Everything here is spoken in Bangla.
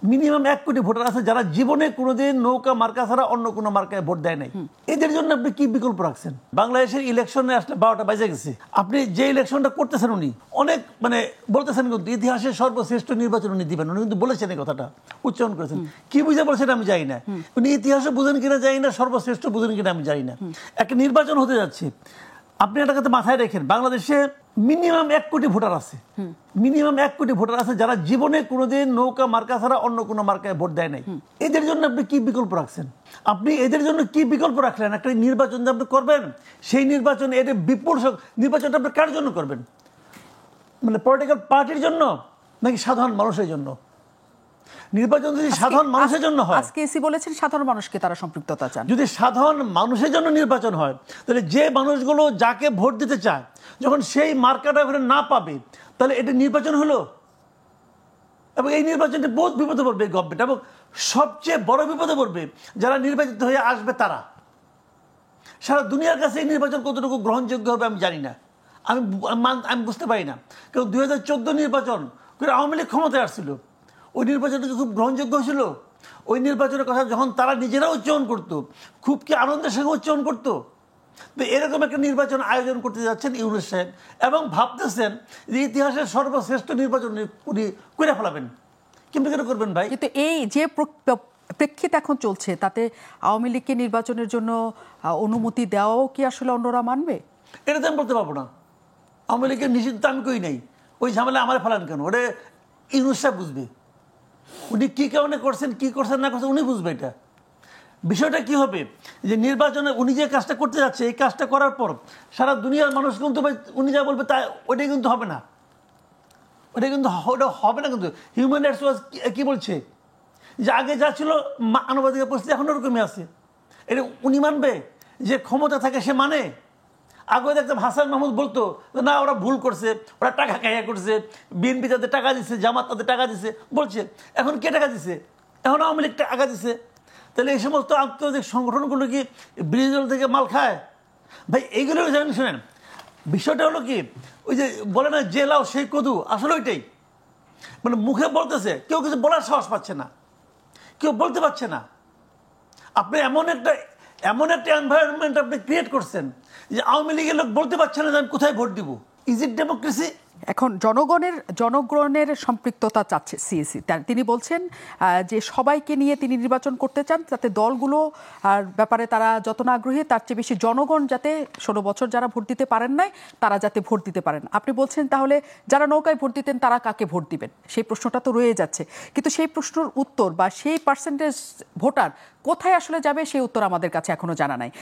মিনিমাম 1 কোটি ভোটার আছে যারা জীবনে কোনোদিন নৌকা মার্কা ছাড়া অন্য কোনো মার্কায় ভোট দেয় নাই। এদের জন্য আপনি কি বিকল্প রাখছেন? বাংলাদেশের ইলেকশনে আসলে 12টা বাজে গেছে। আপনি যে ইলেকশনটা করতেছেন উনি অনেক বলতেছেন কিন্তু ইতিহাসের সর্বশ্রেষ্ঠ নির্বাচন উনি দিবেন, উনি কিন্তু বলেছেন এই কথাটা, উচ্চারণ করেছেন। কি বুঝে বলছেন আমি জানি না, উনি ইতিহাসও বুঝেন কিনা জানি না, সর্বশ্রেষ্ঠ বুঝেন কিনা আমি জানি না। একটা নির্বাচন হতে যাচ্ছে, আপনি একটা কথা মাথায় রাখেন, বাংলাদেশে মিনিমাম 1 কোটি ভোটার আছে, মিনিমাম 1 কোটি ভোটার আছে যারা জীবনে কোনোদিন নৌকা মার্কা ছাড়া অন্য কোনো মার্কায় ভোট দেয় নাই। এদের জন্য আপনি কি বিকল্প রাখছেন? আপনি এদের জন্য কি বিকল্প রাখলেন? একটা নির্বাচন যে আপনি করবেন, সেই নির্বাচনে এদের বিপুল নির্বাচনটা আপনি কার জন্য করবেন? পলিটিক্যাল পার্টির জন্য নাকি সাধারণ মানুষের জন্য? নির্বাচন যদি সাধারণ মানুষের জন্য হয়, আজকে এসি বলেছেন সাধারণ মানুষকে তারা সম্পৃক্ততা চান। যদি সাধারণ মানুষের জন্য নির্বাচন হয়, তাহলে যে মানুষগুলো যাকে ভোট দিতে চায় যখন সেই মার্কাটা ওখানে না পাবে, তাহলে এটা নির্বাচন হলো। এবং এই নির্বাচনটি বহুত বিপদে পড়বে গভর্নমেন্ট, এবং সবচেয়ে বড় বিপদে পড়বে যারা নির্বাচিত হয়ে আসবে তারা। সারা দুনিয়ার কাছে এই নির্বাচন কতটুকু গ্রহণযোগ্য হবে আমি জানি না, আমি বুঝতে পারি না। কারণ 2014 নির্বাচন করে আওয়ামী লীগ ক্ষমতায় আসছিল, ওই নির্বাচনটা খুব গ্রহণযোগ্য হয়েছিল। ওই নির্বাচনের কথা যখন তারা নিজেরা উচ্চারণ করতো, খুব কি আনন্দের সঙ্গে উচ্চারণ করতো। তো এরকম একটা নির্বাচন আয়োজন করতে যাচ্ছেন ইউনূস সাহেব, এবং ভাবতেছেন যে ইতিহাসের সর্বশ্রেষ্ঠ নির্বাচন উনি করে ফেলাবেন। কিন্তু কেন করবেন ভাই? কিন্তু এই যে প্রেক্ষিত এখন চলছে, তাতে আওয়ামী লীগকে নির্বাচনের জন্য অনুমতি দেওয়াও কি আসলে অন্যরা মানবে? এটা তো আমি বলতে পারবো না। আওয়ামী লীগের নিষিদ্ধ আমি কই নাই, ওই ঝামেলা আমার ফেলান কেন? ওটা ইউনূস সাহেব বুঝবে, উনি কি কারণে করছেন, কি করছেন না করছেন উনি বুঝবে। এটা বিষয়টা কি হবে যে নির্বাচনে উনি যে কাজটা করতে যাচ্ছে, এই কাজটা করার পর সারা দুনিয়ার মানুষ কিন্তু উনি যা বলবে তা ওইটাই কিন্তু হবে না, ওটা কিন্তু ওটা হবে না। কিন্তু হিউম্যান রাইটস ওয়াচ কি বলছে যে আগে যা ছিল মানবাধিকার পরিস্থিতি এখন ওরকমই আছে। এটা উনি মানবে যে ক্ষমতা থাকে সে মানে? আগে দেখতাম হাসান মাহমুদ বলতো না ওরা ভুল করছে, ওরা টাকা খাইয়া করছে, বিএনপি তাদের টাকা দিচ্ছে, জামাত তাদের টাকা দিচ্ছে বলছে। এখন কে টাকা দিছে? এখন আওয়ামী লীগ টাকা দিছে। তাহলে এই সমস্ত আন্তর্জাতিক সংগঠনগুলো কি ব্রিজল থেকে মাল খায়? ভাই এইগুলো জানেন, শোনেন বিষয়টা হলো কি, ওই যে বলে না যে লাও সেই কদু, আসলে ওইটাই। মুখে বলতেছে, কেউ কিছু বলার সাহস পাচ্ছে না, কেউ বলতে পারছে না। আপনি এমন একটা এনভায়রনমেন্ট আপনি ক্রিয়েট করছেন যে আওয়ামী লীগের লোক বলতে পারছে না যে আমি কোথায় ভোট দিব। Is it democracy? এখন জনগণের সম্পৃক্ততা চাচ্ছে সিএসি। তিনি বলছেন যে সবাইকে নিয়ে তিনি নির্বাচন করতে চান, যাতে দলগুলো আর ব্যাপারে তারা যত না আগ্রহী, তার চেয়ে বেশি জনগণ যাতে 16 বছর যারা ভোট দিতে পারেন নাই তারা যাতে ভোট দিতে পারেন। আপনি বলছেন তাহলে যারা নৌকায় ভোট দিতেন তারা কাকে ভোট দিবেন? সেই প্রশ্নটা তো রয়ে যাচ্ছে, কিন্তু সেই প্রশ্নের উত্তর বা সেই পার্সেন্টেজ ভোটার কোথায় আসলে যাবে সেই উত্তর আমাদের কাছে এখনো জানা নাই।